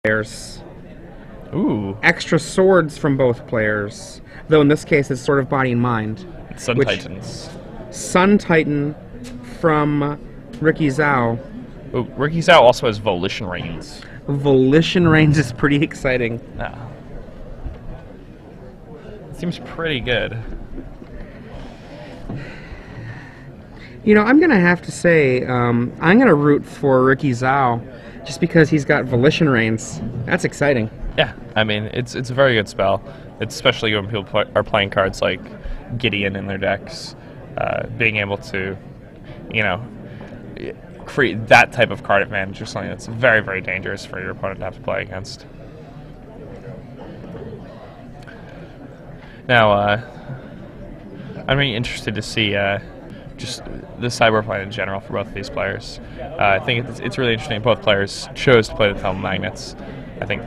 players. Ooh. Extra swords from both players. Though in this case, it's sort of body and mind. Sun Titans. Sun Titan from Ricky Zhao. Ooh, Ricky Zhao also has Volition Reigns. Volition Reigns is pretty exciting. Yeah. Seems pretty good. You know, I'm going to have to say, I'm going to root for Ricky Zhao just because he's got Volition Reigns. That's exciting. Yeah, I mean, it's a very good spell. It's especially when people are playing cards like Gideon in their decks. Being able to, you know, create that type of card advantage or something that's very, very dangerous for your opponent to have to play against. Now, I'm really interested to see just the sideboard play in general for both of these players. I think it's really interesting both players chose to play the Thelma Magnets. I think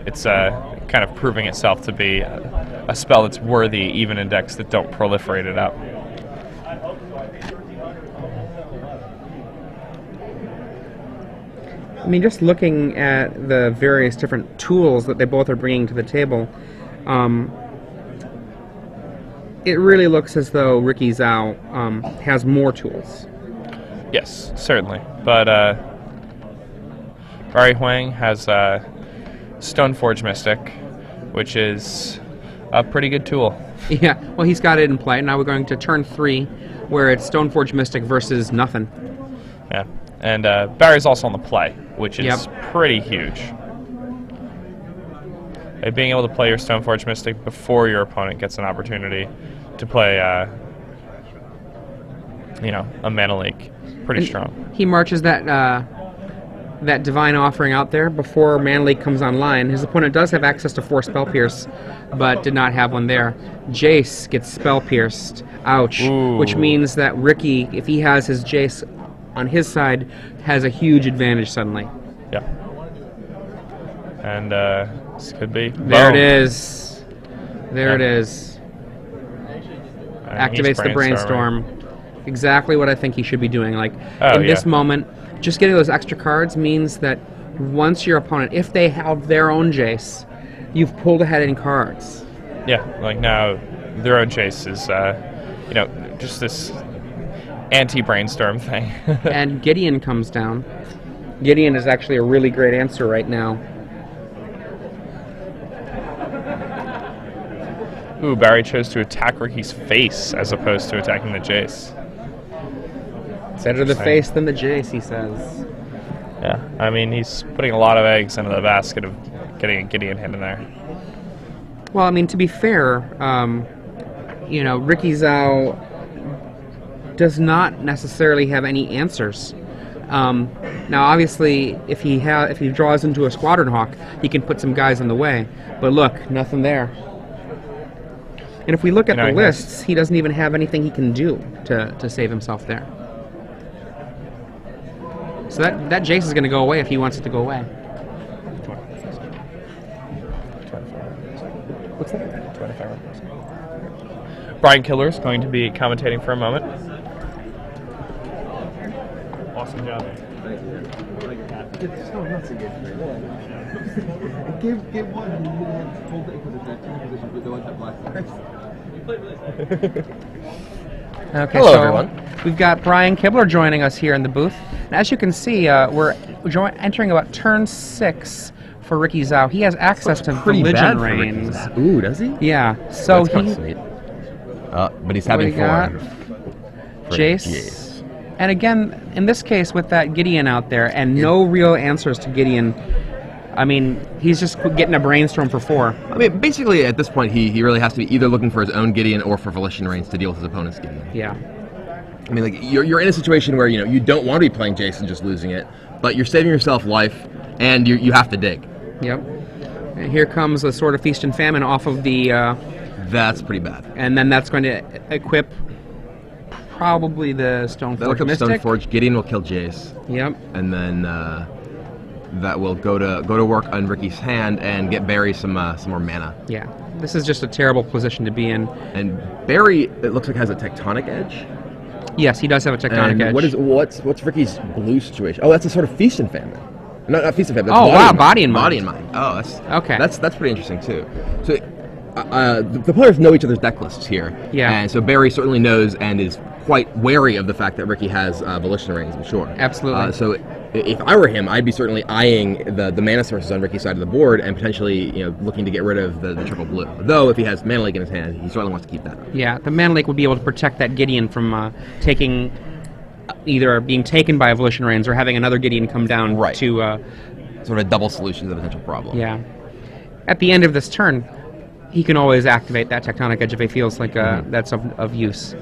it's kind of proving itself to be a spell that's worthy even in decks that don't proliferate it out. I mean, just looking at the various different tools that they both are bringing to the table, it really looks as though Ricky Zhao has more tools. Yes, certainly. But Huang has Stoneforge Mystic, which is a pretty good tool. Yeah, well, he's got it in play. Now we're going to turn 3, where it's Stoneforge Mystic versus nothing. Yeah, and Barry's also on the play, which is pretty huge. Being able to play your Stoneforge Mystic before your opponent gets an opportunity to play, you know, a mana leak, pretty strong. He marches that that Divine Offering out there before Mana Leak comes online. His opponent does have access to 4 Spell Pierce, but did not have one there. Jace gets Spell Pierced. Ouch. Ooh. Which means that Ricky, if he has his Jace on his side, has a huge advantage suddenly. Yeah. And this could be... There it is. There it is. Activates the Brainstorm. Exactly what I think he should be doing. Like, in this moment, just getting those extra cards means that once your opponent, if they have their own Jace, you've pulled ahead in cards. Yeah, like now their own Jace is, you know, just this anti-Brainstorm thing. And Gideon comes down. Gideon is actually a really great answer right now. Ooh, Barry chose to attack Ricky's face as opposed to attacking the Jace. Better the face than the Jace, he says. Yeah, I mean, he's putting a lot of eggs into the basket of getting a Gideon hit in there. Well, I mean, to be fair, you know, Ricky Zhao does not necessarily have any answers. Now, obviously, if he draws into a Squadron Hawk, he can put some guys in the way. But look, nothing there. And if we look at the lists, he doesn't even have anything he can do to save himself there. So that Jace is going to go away if he wants it to go away. What's that? Brian Killer is going to be commentating for a moment. Awesome job. It's so nuts again. Give one and you hold it because it's that turn position, but the one that black cards. Okay, hello, so everyone. We've got Brian Kibler joining us here in the booth. And as you can see, we're entering about turn 6 for Ricky Zhao. He has access to Volition Reigns. Ooh, does he? Yeah. So that's sweet. But he's having for Jace. And again, in this case, with that Gideon out there and no real answers to Gideon, I mean, he's just getting a Brainstorm for 4. I mean, basically, at this point, he really has to be either looking for his own Gideon or for Volition Reigns to deal with his opponent's Gideon. Yeah. I mean, like, you're in a situation where, you know, you don't want to be playing Jason just losing it, but you're saving yourself life, and you have to dig. Yep. And here comes a sort of Feast and Famine off of the... that's pretty bad. And then that's going to equip probably the Stoneforge Mystic. Stoneforge. Gideon will kill Jace. Yep. And then that will go to work on Ricky's hand and get Barry some more mana. Yeah. This is just a terrible position to be in. And Barry, it looks like, has a Tectonic Edge. Yes, he does have a Tectonic Edge. What's Ricky's blue situation? Oh, that's a sort of Feast and Famine. Not Feast and Famine. Oh, wow, Body and Mind. Body and Mind. Oh, Okay. That's pretty interesting too. So the players know each other's deck lists here. Yeah. And so Barry certainly knows and is quite wary of the fact that Ricky has Volition Rings, I'm sure. Absolutely. So if I were him, I'd be certainly eyeing the mana sources on Ricky's side of the board and potentially looking to get rid of the triple blue. Though if he has Mana Lake in his hand, he certainly wants to keep that. Yeah, the Mana Lake would be able to protect that Gideon from taking either being taken by Evolution Reigns or having another Gideon come down Right. to Sort of a double solution to the potential problem. yeah. At the end of this turn, he can always activate that Tectonic Edge if he feels like that's of use.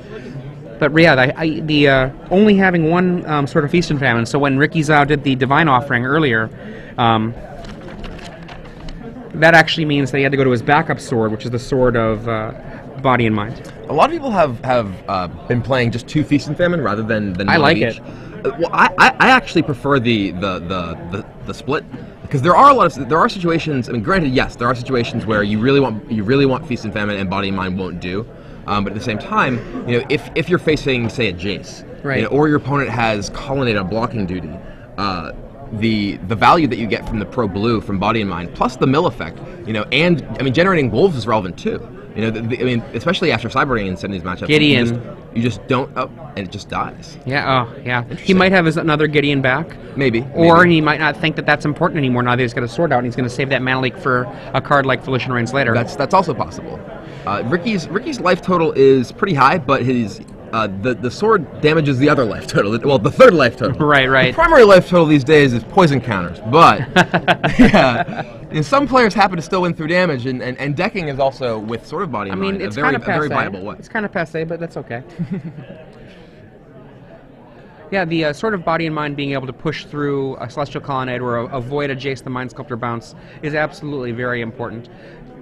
But yeah, the only having one sort of Feast and Famine. So when Ricky Zhao did the Divine Offering earlier, that actually means that he had to go to his backup sword, which is the sword of Body and Mind. A lot of people have been playing just 2 Feast and Famine rather than I one like of it. each. Well, I actually prefer the split because there are situations. I mean, granted, yes, there are situations where you really want Feast and Famine and Body and Mind won't do. But at the same time, if you're facing, say, a Jace, right, or your opponent has Colonnade on blocking duty, the value that you get from the pro blue from Body and Mind plus the mill effect, and I mean generating wolves is relevant too. I mean, especially after Cybering and sending these matchups, Gideon, you just don't, and it just dies. Yeah, oh yeah. He might have another Gideon back, maybe, or he might not think that that's important anymore now that he's got a sword out and he's going to save that Mana Lake for a card like Volition Reigns later. That's also possible. Ricky's life total is pretty high, but his the sword damages the other life total. Well, the third life total. Right. The primary life total these days is poison counters, but yeah, some players happen to still win through damage, and decking is also with Sword of Body and Mind it's a kind of very viable way. It's kind of passé, but that's okay. Yeah, the Sword of Body and Mind being able to push through a Celestial Colonnade or avoid a Jace the Mind Sculptor bounce is absolutely very important.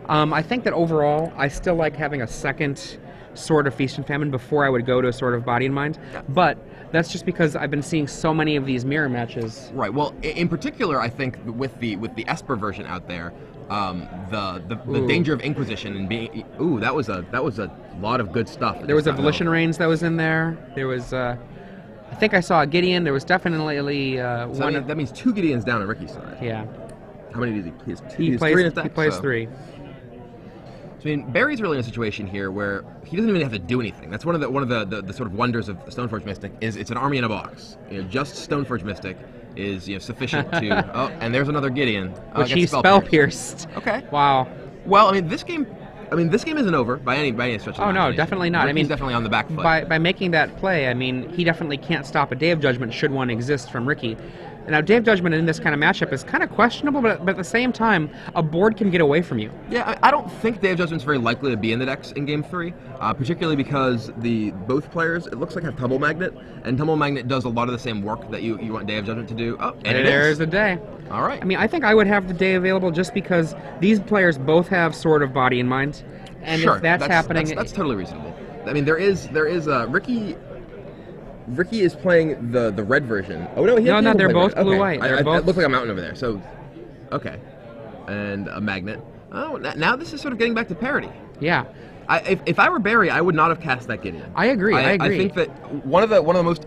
I think that overall, I still like having a second Sword of Feast and Famine before I would go to a Sword of Body and Mind, but that's just because I've been seeing so many of these mirror matches. Right. Well, in particular, I think with the Esper version out there, the danger of Inquisition and being that was a lot of good stuff. There was a Volition Reigns that was in there. There was I think I saw a Gideon. There was definitely one. That means 2 Gideons down on Ricky's side. Yeah. How many does he? He has 2. He plays 3 in his deck, he plays so. 3. I mean, Barry's really in a situation here where he doesn't even have to do anything. That's one of the sort of wonders of Stoneforge Mystic is it's an army in a box. Just Stoneforge Mystic is sufficient to. Oh, and there's another Gideon, which he spell pierced. Okay. Wow. Well, I mean, this game isn't over by any stretch of the Oh no, imagination. definitely not. Ricky's definitely on the back foot. By making that play, I mean he definitely can't stop a Day of Judgment should one exist from Ricky. Now, Day of Judgment in this kind of matchup is kind of questionable, but at the same time, a board can get away from you. Yeah, I don't think Day of Judgment's very likely to be in the decks in Game 3, particularly because both players, it looks like, have Tumble Magnet, and Tumble Magnet does a lot of the same work that you want Day of Judgment to do. Oh, and there's a Day. All right. I mean, I think I would have the Day available just because these players both have Sword of Body and Mind, and sure, if that's happening... That's totally reasonable. I mean, there is Ricky is playing the red version. Oh no, no, they're both blue-white. It looks like a mountain over there. So, okay, and a magnet. Oh, now this is sort of getting back to parity. Yeah. If I were Barry, I would not have cast that Gideon. I agree. I think that one of the most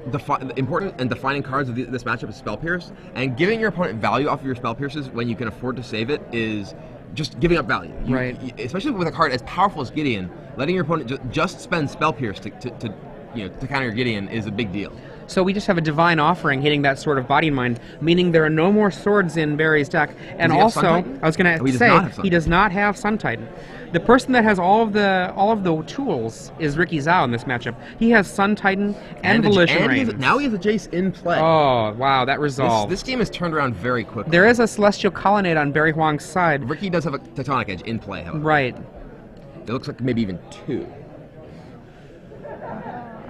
important and defining cards of this matchup is Spell Pierce, and giving your opponent value off of your Spell Pierces when you can afford to save it is just giving up value. Right. Especially with a card as powerful as Gideon, letting your opponent just spend Spell Pierce to counter your Gideon is a big deal. So we just have a Divine Offering hitting that Sword of Body and Mind, meaning there are no more swords in Barry's deck. And also, I was going to say, he does not have Sun Titan. The person that has all of the tools is Ricky Zhao in this matchup. He has Sun Titan and Volition Reigns. Now he has a Jace in play. Oh, wow, that resolved. This game has turned around very quickly. There is a Celestial Colonnade on Barry Huang's side. Ricky does have a Tectonic Edge in play, however. Right. It looks like maybe even 2.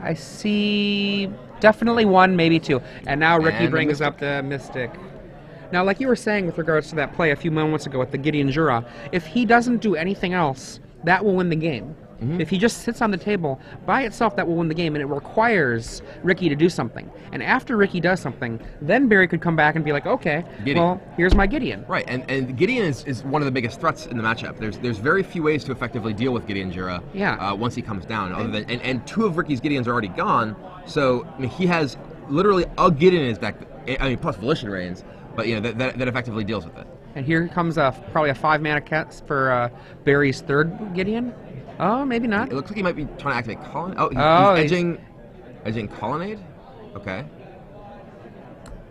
I see definitely 1, maybe 2. And now Ricky brings up the Mystic. Now, like you were saying with regards to that play a few moments ago with the Gideon Jura, if he doesn't do anything else, that will win the game. Mm-hmm. If he just sits on the table, by itself, that will win the game, and it requires Ricky to do something. And after Ricky does something, then Barry could come back and be like, okay, well, here's my Gideon. Right, and Gideon is one of the biggest threats in the matchup. There's very few ways to effectively deal with Gideon Jura once he comes down. Other than and 2 of Ricky's Gideons are already gone, so I mean, he has literally a Gideon in his deck, I mean, plus Volition Reigns, but that effectively deals with it. And here comes probably a 5-mana cast for Barry's third Gideon. Oh, maybe not. It looks like he might be trying to activate Colonnade. Oh, he's edging Colonnade? Okay.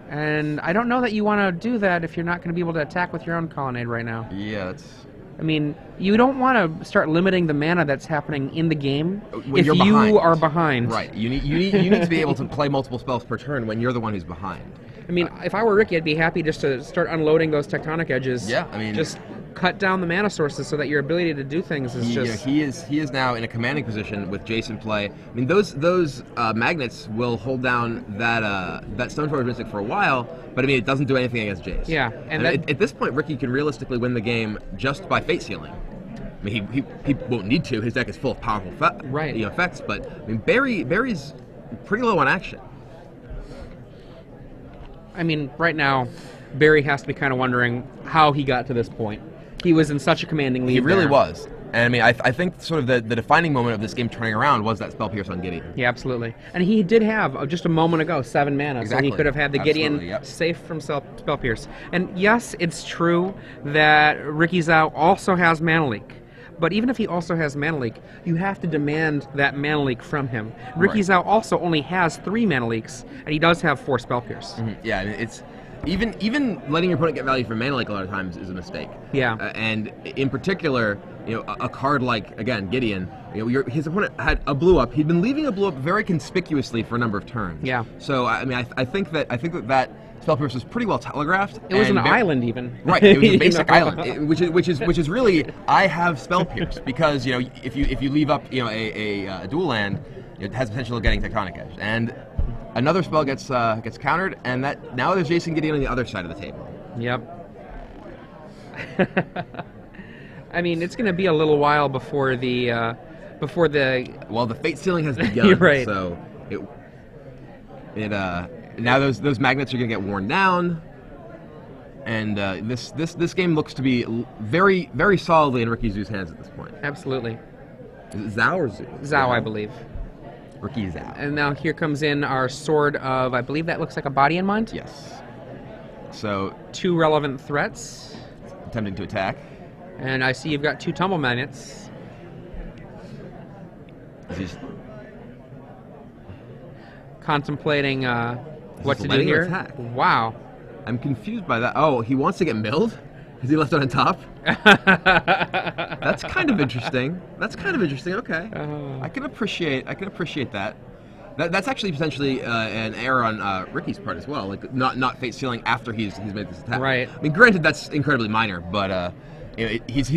And I don't know that you want to do that if you're not going to be able to attack with your own Colonnade right now. Yeah, that's... I mean, you don't want to start limiting the mana that's happening in the game when if you are behind. Right. You need to be able to play multiple spells per turn when you're the one who's behind. I mean, if I were Ricky, I'd be happy just to start unloading those tectonic edges. Yeah, I mean, just cut down the mana sources so that your ability to do things is just... he is now in a commanding position with Jason play. I mean, those magnets will hold down that Stoneforge Mystic for a while, but I mean, it doesn't do anything against Jace. Yeah, and at this point, Ricky can realistically win the game just by Fate Sealing. I mean, he won't need to. His deck is full of powerful effects, but I mean, Barry's pretty low on action. I mean, right now, Barry has to be kind of wondering how he got to this point. He was in such a commanding lead. He really was. And I mean, I think sort of the defining moment of this game turning around was that Spell Pierce on Gideon. Yeah, absolutely. And he did have, just a moment ago, 7 mana. Exactly. So he could have had the Gideon safe from Spell Pierce. And yes, it's true that Ricky Zhao also has Mana Leak. But even if he also has Mana Leak, you have to demand that Mana Leak from him. Ricky Zhao also only has 3 Mana Leaks, and he does have 4 Spell Pierce. Mm-hmm. Yeah, I mean, it's... Even letting your opponent get value from Mana Leak a lot of times is a mistake. Yeah. And in particular, a card like, again, Gideon, his opponent had a blue up. He'd been leaving a blue up very conspicuously for a number of turns. Yeah. So I mean, I think that Spell Pierce was pretty well telegraphed. It was an island, even. Right. It was a basic island, which is really, I have Spell Pierce because if you leave up a dual land, it has potential of getting Tectonic Edge, and another spell gets countered, and now there's Jason Gideon on the other side of the table. Yep. I mean, it's going to be a little while before the well, the Fate Sealing has begun. You're right. So now those magnets are going to get worn down, and this game looks to be very, very solidly in Ricky Zhu's hands at this point. Absolutely. Is it Zhao or Zhu? Zhao, I believe. Ricky Zhao. And now here comes in our Sword of, I believe that looks like a Body and Mind? Yes. So 2 relevant threats. Attempting to attack. And I see you've got 2 Tumble Magnets. He's contemplating what to do letting here. him attack. Wow. I'm confused by that. Oh, he wants to get milled? Is he left on top? That's kind of interesting. Okay. I can appreciate that. That's actually potentially an error on Ricky's part as well. Like not Fate Sealing after he's made this attack. Right. I mean, granted that's incredibly minor, but he's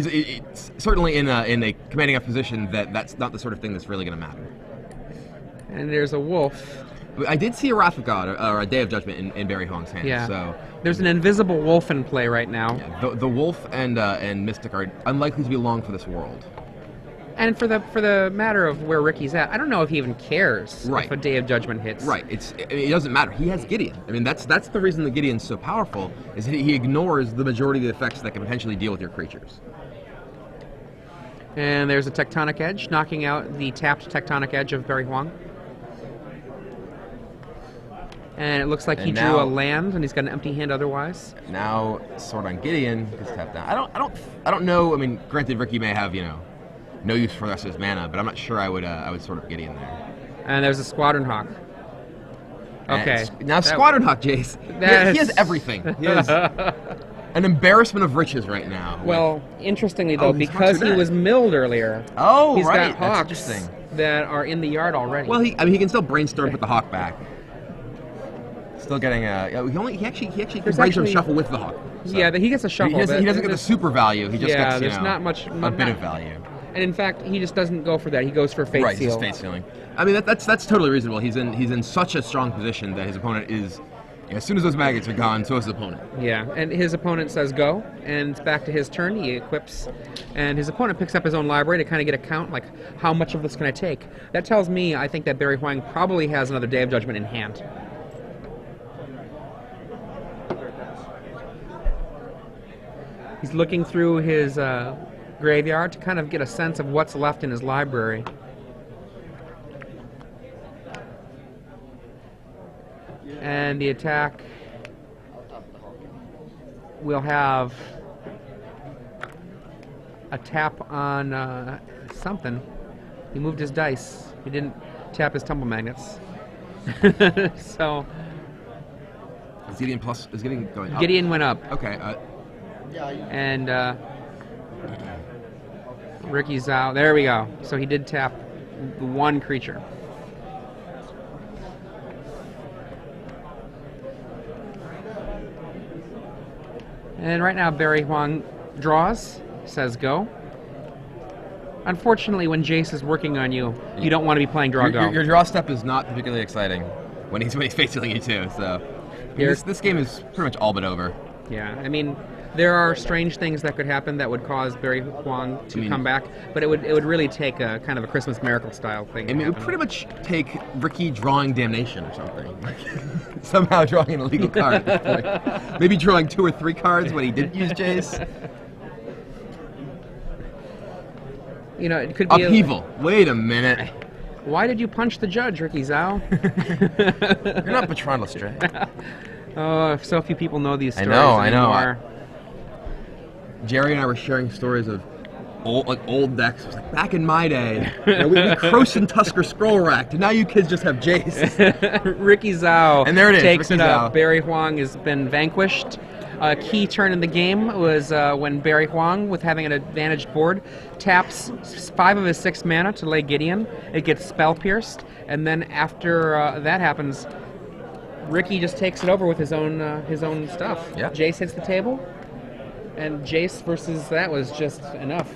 certainly in a commanding enough position that that's not the sort of thing that's really going to matter. And there's a wolf. I did see a Wrath of God or a Day of Judgment in Barry Huang's hand. Yeah. So there's an invisible wolf in play right now. Yeah, the wolf and Mystic are unlikely to be long for this world. And for the matter of where Ricky's at, I don't know if he even cares if a Day of Judgment hits. Right. It doesn't matter. He has Gideon. I mean, that's the reason that Gideon's so powerful is that he ignores the majority of the effects that can potentially deal with your creatures. And there's a Tectonic Edge, knocking out the tapped Tectonic Edge of Barry Huang. And it looks like he drew a land, and he's got an empty hand otherwise. Now, Sword on Gideon is tapped down. I don't know. I mean, granted, Ricky may have no use for the rest of his mana, but I'm not sure I would Sword of Gideon there. And there's a Squadron Hawk. Okay. Now Squadron Hawk, Jace. He has everything. He has an embarrassment of riches right now. Well, interestingly though, because he was milled earlier. Oh, he's right. got hawks that are in the yard already. Well, he can still brainstorm, put the hawk back. Still getting he actually can brainstorm shuffle with the hawk. So. Yeah, he gets a shuffle. He doesn't get the super value. He just gets there's not much a bit of value. And in fact, he just doesn't go for that. He goes for Fate Seal. Right, he's Fate Sealing. I mean, that's totally reasonable. He's in such a strong position that his opponent is. As soon as those maggots are gone, so is his opponent. Yeah, and his opponent says go, and it's back to his turn. He equips, and his opponent picks up his own library to kind of get a count, like how much of this can I take. That tells me I think that Barry Huang probably has another Day of Judgment in hand. He's looking through his graveyard to kind of get a sense of what's left in his library. And the attack we'll have a tap on something. He moved his dice. He didn't tap his tumble magnets. So Is Gideon going up? Gideon went up, Okay. and Ricky's out. There we go. So he did tap one creature. And right now Barry Huang draws, says go. Unfortunately, when Jace is working on you, you don't want to be playing draw go. Your draw step is not particularly exciting when he's face healing you too. So this game is pretty much all but over. Yeah, I mean, there are strange things that could happen that would cause Barry Huang to come back, but it would really take a kind of a Christmas miracle style thing. I mean, it would pretty much take Ricky drawing Damnation or something. Somehow drawing an illegal card at this point. Maybe drawing 2 or 3 cards when he didn't use Jace. You know, it could be Upheaval. Wait a minute. Why did you punch the judge, Ricky Zhao? You're not Patron Lestrade. Oh, so few people know these stories I know. anymore. Jerry and I were sharing stories of old decks. It was like, back in my day, we Croson Tusker Scroll Racked, and now you kids just have Jace. Ricky Zhao And there it is, takes Ricky it up. Zhao. Barry Huang has been vanquished. A key turn in the game was when Barry Huang, with having an advantaged board, taps 5 of his 6 mana to lay Gideon. It gets spell pierced, and then after that happens, Ricky just takes it over with his own stuff. Yeah. Jace hits the table, and Jace versus that was just enough.